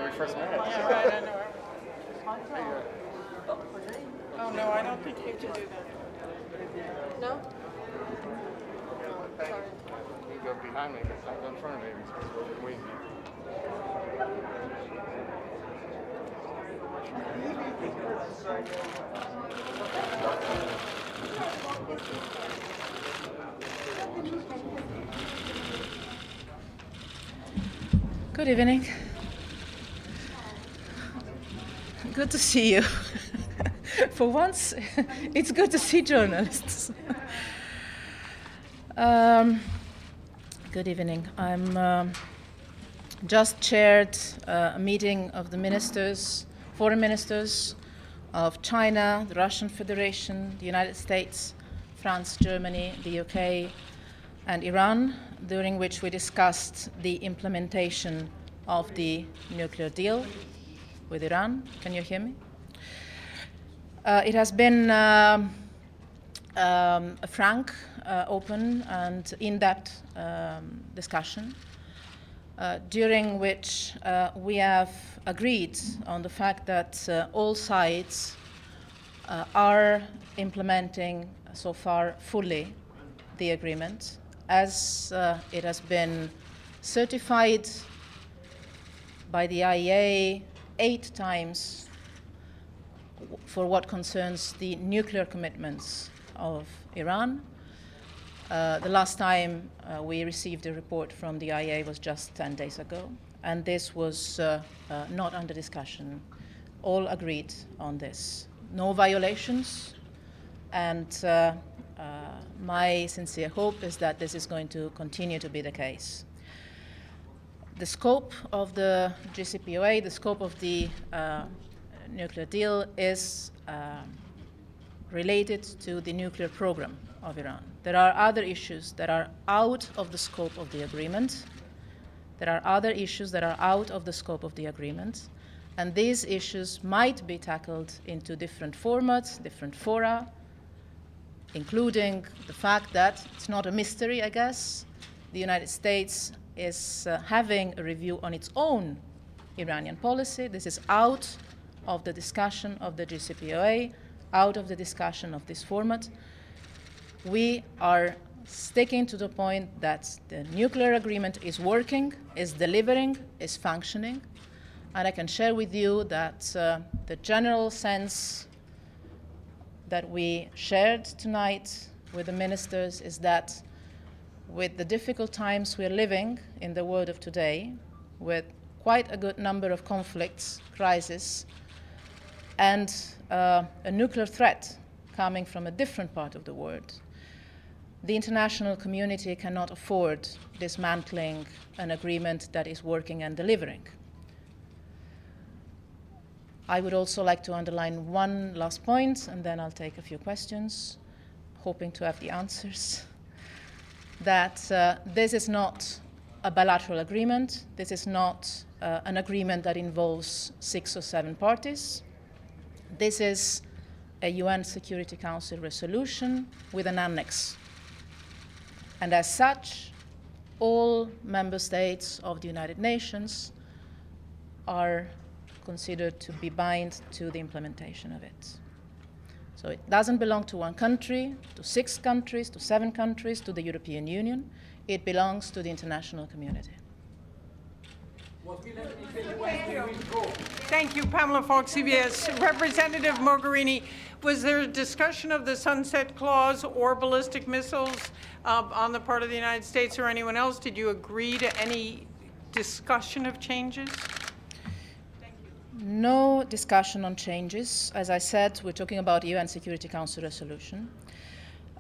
we first met. Yeah, right, I know. Oh, no, I don't think you can do that. No? Sorry. You go behind me, because I'm in front of me. We're waiting. Good evening. Good to see you. For once, it's good to see journalists. Good evening. I'm just chaired a meeting of the ministers, foreign ministers of China, the Russian Federation, the United States, France, Germany, the UK, and Iran, during which we discussed the implementation of the nuclear deal with Iran. Can you hear me? It has been a frank, open, and in-depth discussion, during which we have agreed on the fact that all sides are implementing so far fully the agreement, as it has been certified by the IAEA 8 times for what concerns the nuclear commitments of Iran. The last time we received a report from the IAEA was just 10 days ago, and this was not under discussion. All agreed on this. No violations, and my sincere hope is that this is going to continue to be the case. The scope of the JCPOA, the scope of the nuclear deal is related to the nuclear program of Iran. There are other issues that are out of the scope of the agreement. There are other issues that are out of the scope of the agreement, and these issues might be tackled into different formats, different fora, including the fact that it's not a mystery, I guess, the United States is having a review on its own Iranian policy. This is out of the discussion of the JCPOA, out of the discussion of this format. We are sticking to the point that the nuclear agreement is working, is delivering, is functioning, and I can share with you that the general sense that we shared tonight with the ministers is that with the difficult times we are living in the world of today, with quite a good number of conflicts, crises, and a nuclear threat coming from a different part of the world, the international community cannot afford dismantling an agreement that is working and delivering. I would also like to underline one last point, and then I'll take a few questions, hoping to have the answers. That this is not a bilateral agreement. This is not an agreement that involves 6 or 7 parties. This is a UN Security Council resolution with an annex. And as such, all member states of the United Nations are considered to be bound to the implementation of it. So it doesn't belong to one country, to 6 countries, to 7 countries, to the European Union. It belongs to the international community. Thank you, Pamela Fox, CBS. Representative Mogherini, was there a discussion of the sunset clause or ballistic missiles on the part of the United States or anyone else? Did you agree to any discussion of changes? No discussion on changes. As I said, we're talking about UN Security Council resolution.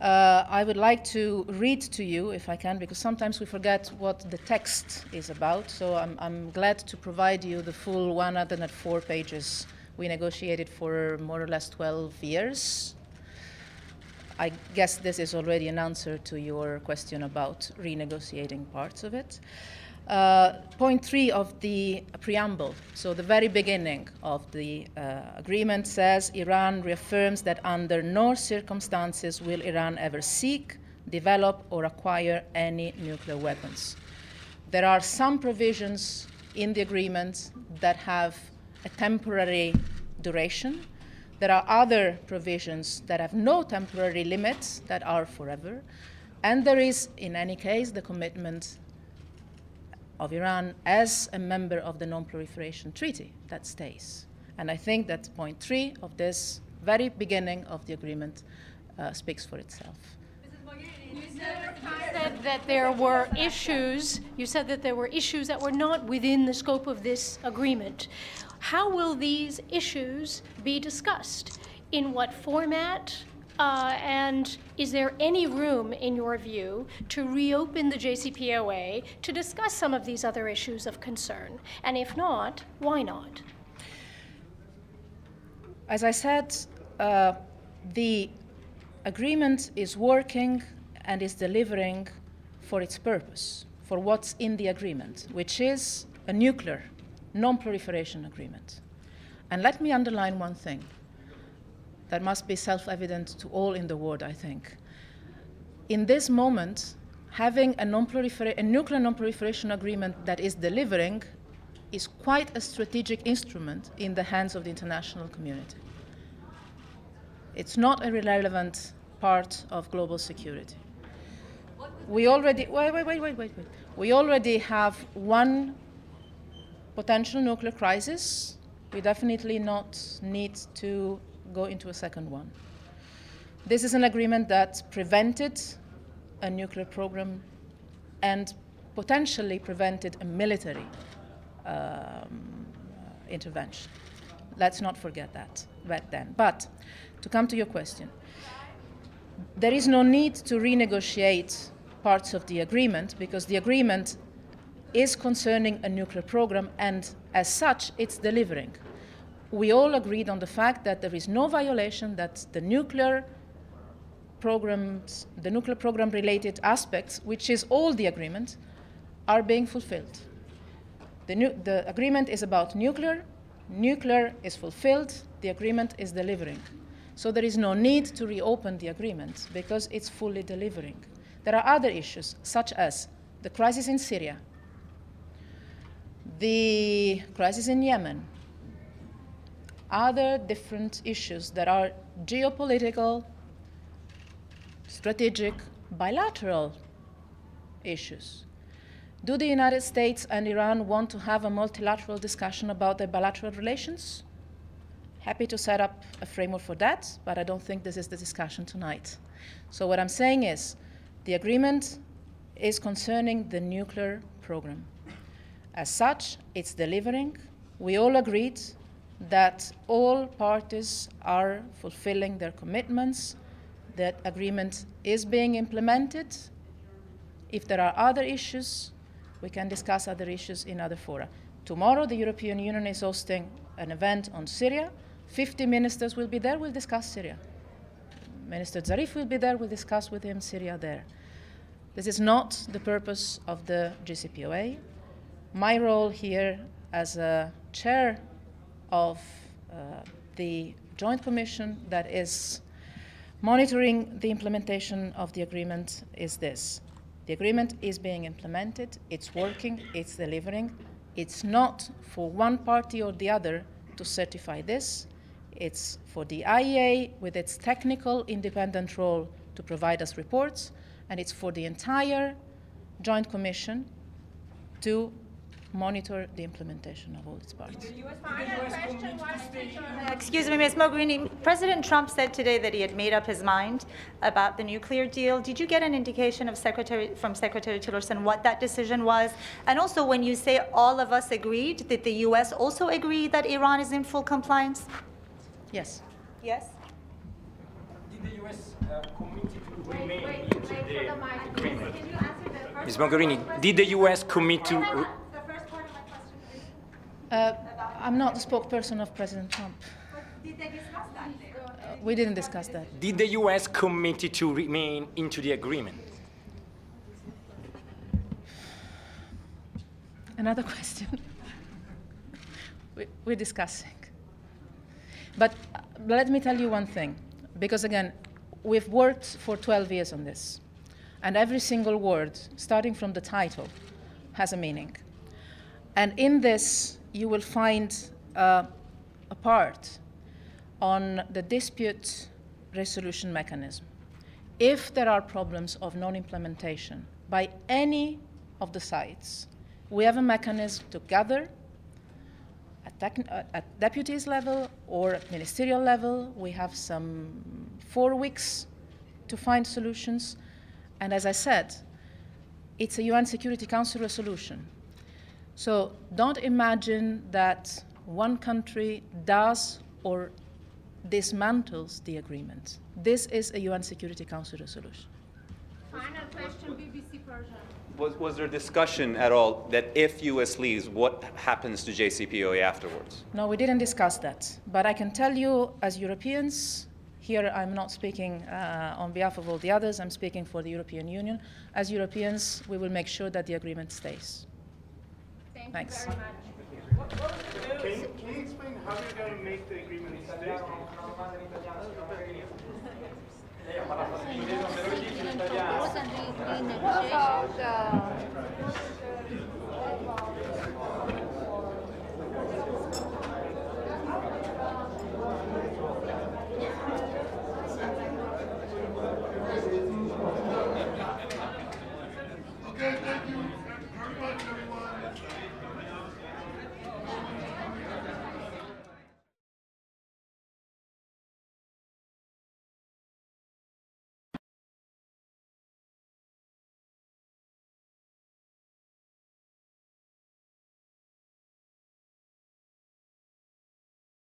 I would like to read to you, if I can, because sometimes we forget what the text is about. So I'm glad to provide you the full 104 pages we negotiated for more or less 12 years. I guess this is already an answer to your question about renegotiating parts of it. Point 3 of the preamble, so the very beginning of the agreement says, Iran reaffirms that under no circumstances will Iran ever seek, develop, or acquire any nuclear weapons. There are some provisions in the agreement that have a temporary duration. There are other provisions that have no temporary limits that are forever. And there is, in any case, the commitment of Iran as a member of the Non-Proliferation Treaty that stays. And I think that point 3 of this very beginning of the agreement speaks for itself. You said that there were issues. You said that there were issues that were not within the scope of this agreement. How will these issues be discussed? In what format? And is there any room, in your view, to reopen the JCPOA to discuss some of these other issues of concern? And if not, why not? As I said, the agreement is working and is delivering for its purpose, for what's in the agreement, which is a nuclear non-proliferation agreement. And let me underline one thing that must be self-evident to all in the world, I think. In this moment, having a nuclear non-proliferation agreement that is delivering is quite a strategic instrument in the hands of the international community. It's not a irrelevant part of global security. We already, wait. We already have one potential nuclear crisis. We definitely not need to go into a second one. This is an agreement that prevented a nuclear program and potentially prevented a military intervention. Let's not forget that back then. But to come to your question, there is no need to renegotiate parts of the agreement because the agreement is concerning a nuclear program and as such it's delivering. We all agreed on the fact that there is no violation, that the nuclear program related aspects, which is all the agreement, are being fulfilled. The agreement is about nuclear is fulfilled, the agreement is delivering. So there is no need to reopen the agreement because it's fully delivering. There are other issues, such as the crisis in Syria, the crisis in Yemen, other different issues that are geopolitical, strategic, bilateral issues. Do the United States and Iran want to have a multilateral discussion about their bilateral relations? Happy to set up a framework for that, but I don't think this is the discussion tonight. So what I'm saying is the agreement is concerning the nuclear program. As such, it's delivering. We all agreed that all parties are fulfilling their commitments. That agreement is being implemented. If there are other issues, we can discuss other issues in other fora. Tomorrow, the European Union is hosting an event on Syria. 50 ministers will be there, we'll discuss Syria. Minister Zarif will be there, we'll discuss with him Syria there. This is not the purpose of the JCPOA. My role here as a chair of the Joint Commission that is monitoring the implementation of the agreement is this. The agreement is being implemented, it's working, it's delivering. It's not for one party or the other to certify this. It's for the IEA with its technical independent role to provide us reports, and it's for the entire Joint Commission to monitor the implementation of all its parts. Excuse me, Ms. Mogherini, President Trump said today that he had made up his mind about the nuclear deal. Did you get an indication from Secretary Tillerson what that decision was? And also, when you say all of us agreed, did the U.S. also agree that Iran is in full compliance? Yes. Yes? Did the U.S. commit to remain into the agreement? Ms. Mogherini, did the U.S. commit to... I'm not the spokesperson of President Trump. Did they discuss that? We didn't discuss that. Did the U.S. commit to remain into the agreement? Another question. We're discussing. But let me tell you one thing, because again, we've worked for 12 years on this, and every single word, starting from the title, has a meaning. And in this, you will find a part on the dispute resolution mechanism. If there are problems of non-implementation by any of the sides, we have a mechanism to gather at deputies level or at ministerial level. We have some 4 weeks to find solutions. And as I said, it's a UN Security Council resolution. So don't imagine that one country does or dismantles the agreement. This is a UN Security Council resolution. Final question, BBC Persian. Was there discussion at all that if US leaves, what happens to JCPOA afterwards? No, we didn't discuss that. But I can tell you, as Europeans, here I'm not speaking on behalf of all the others, I'm speaking for the European Union. As Europeans, we will make sure that the agreement stays. Thanks. Thank you very much. Can you explain how you're going to make the agreement stay? What about